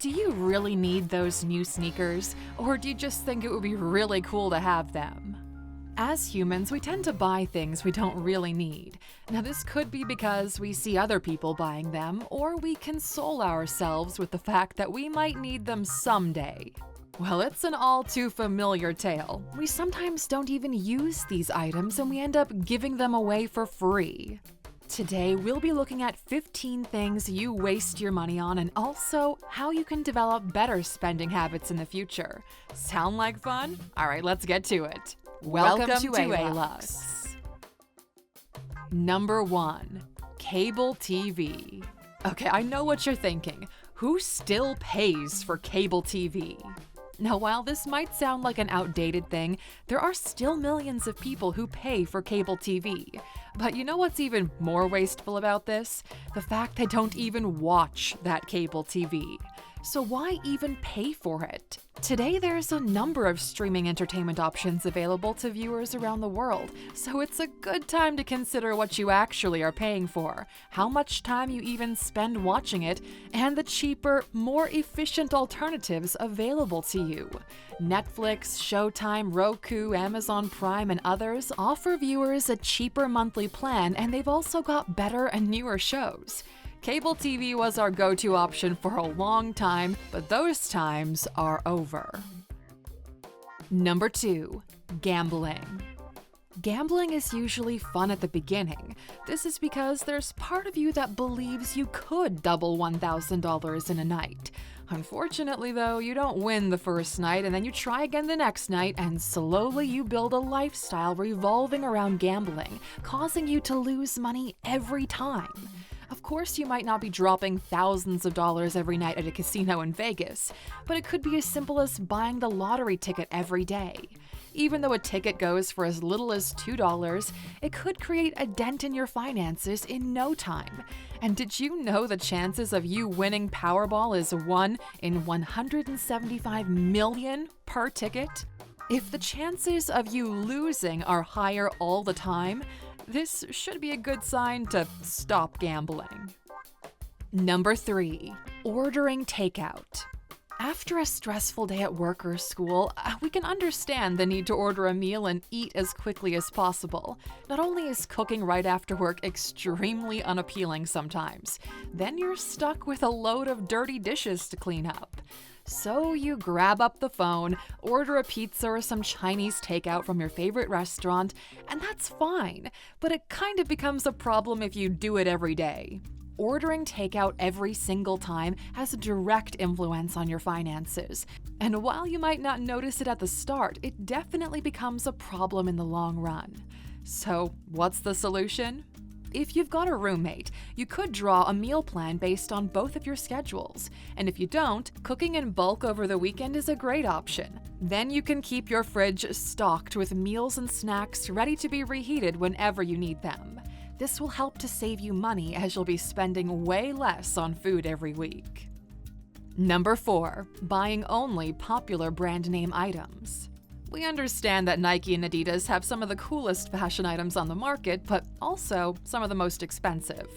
Do you really need those new sneakers, or do you just think it would be really cool to have them? As humans, we tend to buy things we don't really need. Now, this could be because we see other people buying them, or we console ourselves with the fact that we might need them someday. Well, it's an all too familiar tale. We sometimes don't even use these items and we end up giving them away for free. Today, we'll be looking at 15 things you waste your money on and also how you can develop better spending habits in the future. Sound like fun? All right, let's get to it. Welcome to Alux. Number 1. Cable TV. Okay, I know what you're thinking. Who still pays for cable TV? Now, while this might sound like an outdated thing, there are still millions of people who pay for cable TV. But you know what's even more wasteful about this? The fact they don't even watch that cable TV. So why even pay for it? Today, there's a number of streaming entertainment options available to viewers around the world, so it's a good time to consider what you actually are paying for, how much time you even spend watching it, and the cheaper, more efficient alternatives available to you. Netflix, Showtime, Roku, Amazon Prime, and others offer viewers a cheaper monthly plan, and they've also got better and newer shows. Cable TV was our go-to option for a long time, but those times are over. Number 2. Gambling. Gambling is usually fun at the beginning. This is because there's part of you that believes you could double $1,000 in a night. Unfortunately, though, you don't win the first night and then you try again the next night, and slowly you build a lifestyle revolving around gambling, causing you to lose money every time. Of course, you might not be dropping thousands of dollars every night at a casino in Vegas, but it could be as simple as buying the lottery ticket every day. Even though a ticket goes for as little as $2, it could create a dent in your finances in no time. And did you know the chances of you winning Powerball is 1 in 175 million per ticket? If the chances of you losing are higher all the time, this should be a good sign to stop gambling. Number 3. Ordering takeout. After a stressful day at work or school, we can understand the need to order a meal and eat as quickly as possible. Not only is cooking right after work extremely unappealing sometimes, then you're stuck with a load of dirty dishes to clean up. So you grab up the phone, order a pizza or some Chinese takeout from your favorite restaurant, and that's fine, but it kind of becomes a problem if you do it every day. Ordering takeout every single time has a direct influence on your finances, and while you might not notice it at the start, it definitely becomes a problem in the long run. So, what's the solution? If you've got a roommate, you could draw a meal plan based on both of your schedules. And if you don't, cooking in bulk over the weekend is a great option. Then you can keep your fridge stocked with meals and snacks ready to be reheated whenever you need them. This will help to save you money as you'll be spending way less on food every week. Number 4. Buying only popular brand name items. We understand that Nike and Adidas have some of the coolest fashion items on the market, but also some of the most expensive.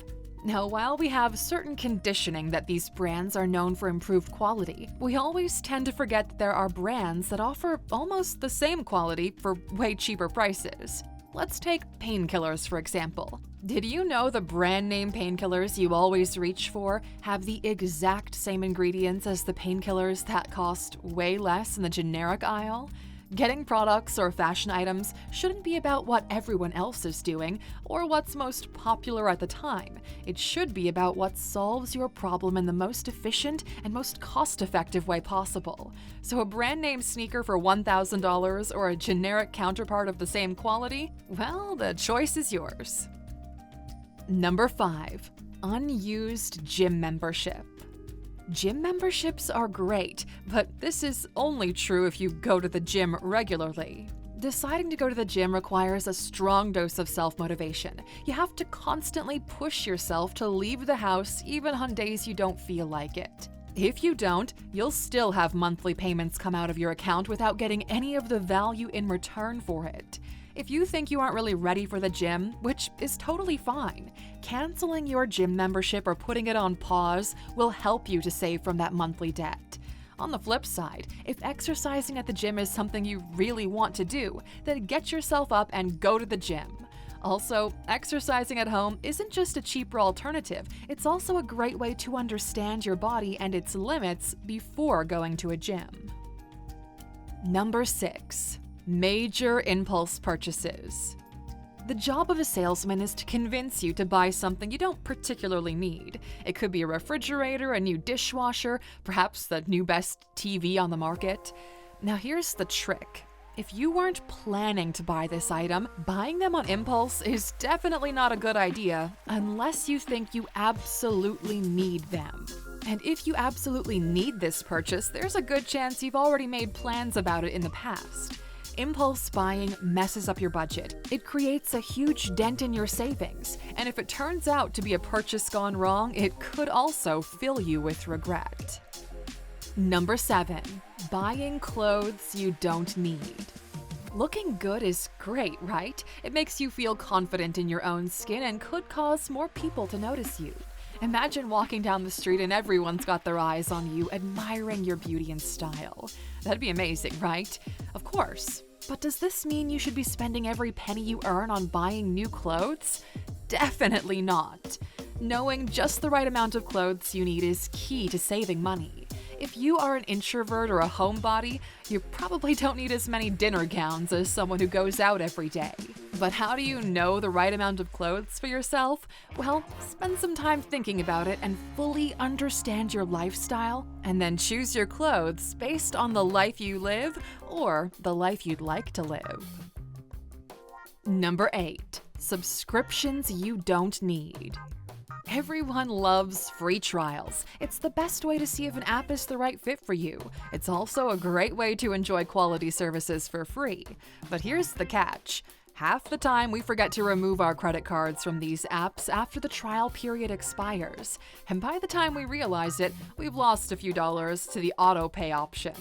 Now, while we have certain conditioning that these brands are known for improved quality, we always tend to forget that there are brands that offer almost the same quality for way cheaper prices. Let's take painkillers, for example. Did you know the brand name painkillers you always reach for have the exact same ingredients as the painkillers that cost way less in the generic aisle? Getting products or fashion items shouldn't be about what everyone else is doing or what's most popular at the time. It should be about what solves your problem in the most efficient and most cost-effective way possible. So a brand name sneaker for $1,000 or a generic counterpart of the same quality? Well, the choice is yours. Number 5. Unused gym membership. Gym memberships are great, but this is only true if you go to the gym regularly. Deciding to go to the gym requires a strong dose of self-motivation. You have to constantly push yourself to leave the house even on days you don't feel like it. If you don't, you'll still have monthly payments come out of your account without getting any of the value in return for it. If you think you aren't really ready for the gym, which is totally fine, canceling your gym membership or putting it on pause will help you to save from that monthly debt. On the flip side, if exercising at the gym is something you really want to do, then get yourself up and go to the gym. Also, exercising at home isn't just a cheaper alternative, it's also a great way to understand your body and its limits before going to a gym. Number 6. Major impulse purchases. The job of a salesman is to convince you to buy something you don't particularly need. It could be a refrigerator, a new dishwasher, perhaps the new best TV on the market. Now here's the trick. If you weren't planning to buy this item, buying them on impulse is definitely not a good idea unless you think you absolutely need them. And if you absolutely need this purchase, there's a good chance you've already made plans about it in the past. Impulse buying messes up your budget. It creates a huge dent in your savings, and if it turns out to be a purchase gone wrong, it could also fill you with regret. Number 7. Buying clothes you don't need. Looking good is great, right? It makes you feel confident in your own skin and could cause more people to notice you. Imagine walking down the street and everyone's got their eyes on you, admiring your beauty and style. That'd be amazing, right? Of course. But does this mean you should be spending every penny you earn on buying new clothes? Definitely not. Knowing just the right amount of clothes you need is key to saving money. If you are an introvert or a homebody, you probably don't need as many dinner gowns as someone who goes out every day. But how do you know the right amount of clothes for yourself? Well, spend some time thinking about it and fully understand your lifestyle, and then choose your clothes based on the life you live or the life you'd like to live. Number 8. Subscriptions you don't need. Everyone loves free trials. It's the best way to see if an app is the right fit for you. It's also a great way to enjoy quality services for free. But here's the catch. Half the time, we forget to remove our credit cards from these apps after the trial period expires. And by the time we realize it, we've lost a few dollars to the auto pay option.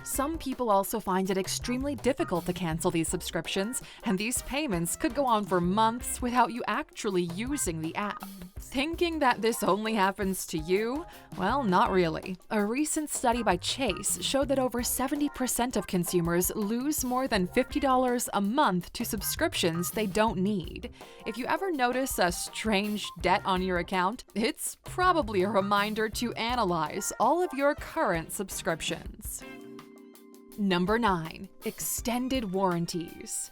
Some people also find it extremely difficult to cancel these subscriptions, and these payments could go on for months without you actually using the app. Thinking that this only happens to you? Well, not really. A recent study by Chase showed that over 70% of consumers lose more than $50 a month to subscriptions they don't need. If you ever notice a strange debt on your account, it's probably a reminder to analyze all of your current subscriptions. Number 9. Extended warranties.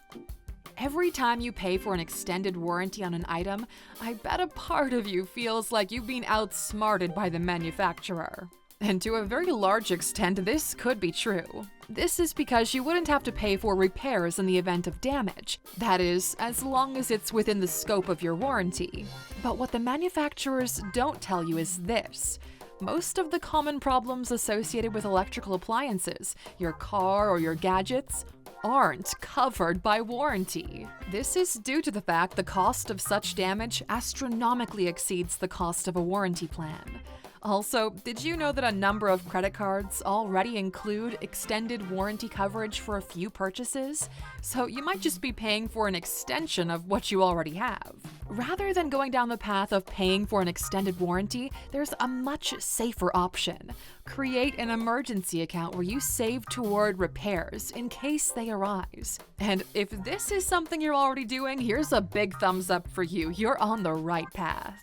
Every time you pay for an extended warranty on an item, I bet a part of you feels like you've been outsmarted by the manufacturer. And to a very large extent, this could be true. This is because you wouldn't have to pay for repairs in the event of damage. That is, as long as it's within the scope of your warranty. But what the manufacturers don't tell you is this. Most of the common problems associated with electrical appliances, your car or your gadgets, aren't covered by warranty. This is due to the fact the cost of such damage astronomically exceeds the cost of a warranty plan. Also, did you know that a number of credit cards already include extended warranty coverage for a few purchases? So you might just be paying for an extension of what you already have. Rather than going down the path of paying for an extended warranty, there's a much safer option. Create an emergency account where you save toward repairs in case they arise. And if this is something you're already doing, here's a big thumbs up for you. You're on the right path.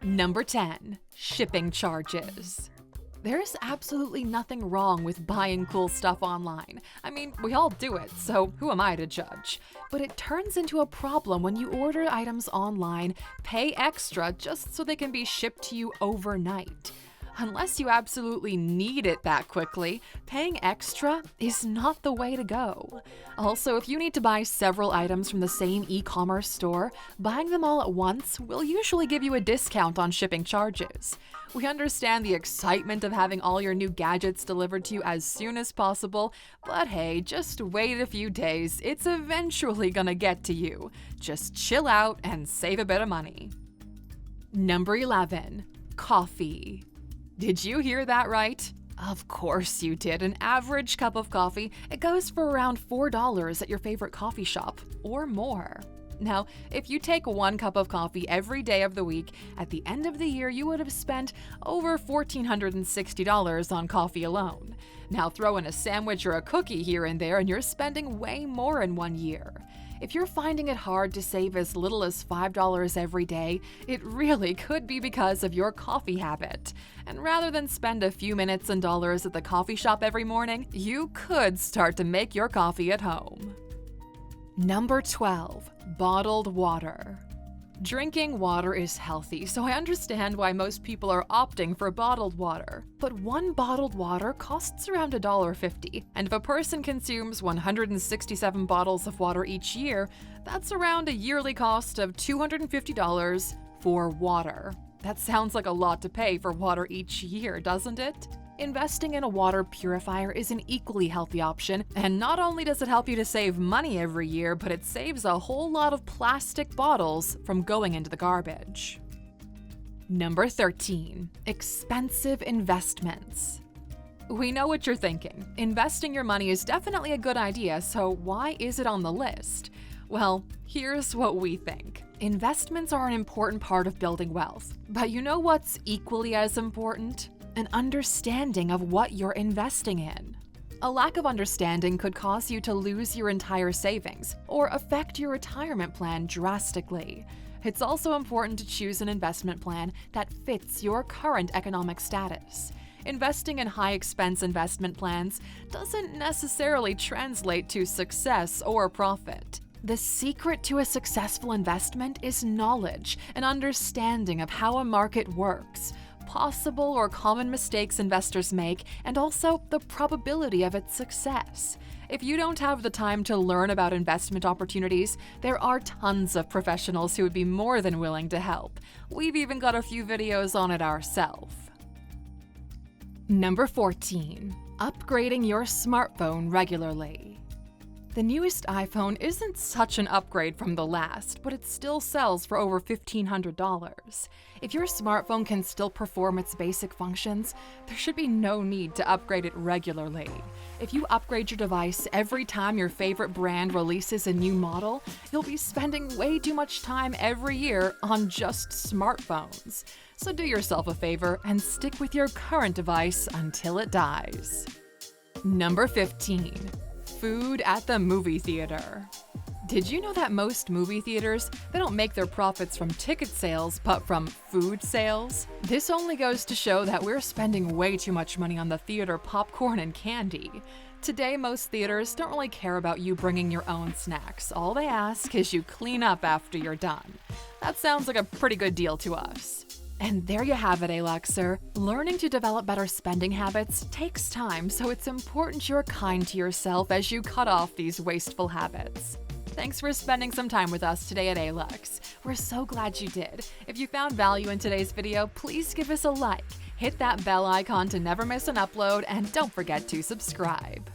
Number 10. Shipping charges. There's absolutely nothing wrong with buying cool stuff online. I mean, we all do it, so who am I to judge? But it turns into a problem when you order items online, pay extra just so they can be shipped to you overnight. Unless you absolutely need it that quickly, paying extra is not the way to go. Also, if you need to buy several items from the same e-commerce store, buying them all at once will usually give you a discount on shipping charges. We understand the excitement of having all your new gadgets delivered to you as soon as possible, but hey, just wait a few days. It's eventually gonna get to you. Just chill out and save a bit of money. Number 11. Coffee. Did you hear that right? Of course you did. An average cup of coffee, it goes for around $4 at your favorite coffee shop, or more. Now, if you take 1 cup of coffee every day of the week, at the end of the year you would have spent over $1,460 on coffee alone. Now throw in a sandwich or a cookie here and there and you're spending way more in 1 year. If you're finding it hard to save as little as $5 every day, it really could be because of your coffee habit. And rather than spend a few minutes and dollars at the coffee shop every morning, you could start to make your coffee at home. Number 12. Bottled water. Drinking water is healthy, so I understand why most people are opting for bottled water. But 1 bottled water costs around $1.50, and if a person consumes 167 bottles of water each year, that's around a yearly cost of $250 for water. That sounds like a lot to pay for water each year, doesn't it? Investing in a water purifier is an equally healthy option, and not only does it help you to save money every year, but it saves a whole lot of plastic bottles from going into the garbage. Number 13. Expensive investments. We know what you're thinking. Investing your money is definitely a good idea, so why is it on the list? Well, here's what we think. Investments are an important part of building wealth, but you know what's equally as important? An understanding of what you're investing in. A lack of understanding could cause you to lose your entire savings or affect your retirement plan drastically. It's also important to choose an investment plan that fits your current economic status. Investing in high-expense investment plans doesn't necessarily translate to success or profit. The secret to a successful investment is knowledge and understanding of how a market works, possible or common mistakes investors make, and also the probability of its success. If you don't have the time to learn about investment opportunities, there are tons of professionals who would be more than willing to help. We've even got a few videos on it ourselves. Number 14. Upgrading your smartphone regularly. The newest iPhone isn't such an upgrade from the last, but it still sells for over $1,500. If your smartphone can still perform its basic functions, there should be no need to upgrade it regularly. If you upgrade your device every time your favorite brand releases a new model, you'll be spending way too much time every year on just smartphones. So do yourself a favor and stick with your current device until it dies. Number 15. Food at the movie theater. Did you know that most movie theaters, they don't make their profits from ticket sales, but from food sales? This only goes to show that we're spending way too much money on the theater popcorn and candy. Today, most theaters don't really care about you bringing your own snacks. All they ask is you clean up after you're done. That sounds like a pretty good deal to us. And there you have it, Aluxer. Learning to develop better spending habits takes time, so it's important you're kind to yourself as you cut off these wasteful habits. Thanks for spending some time with us today at Alux. We're so glad you did. If you found value in today's video, please give us a like, hit that bell icon to never miss an upload, and don't forget to subscribe.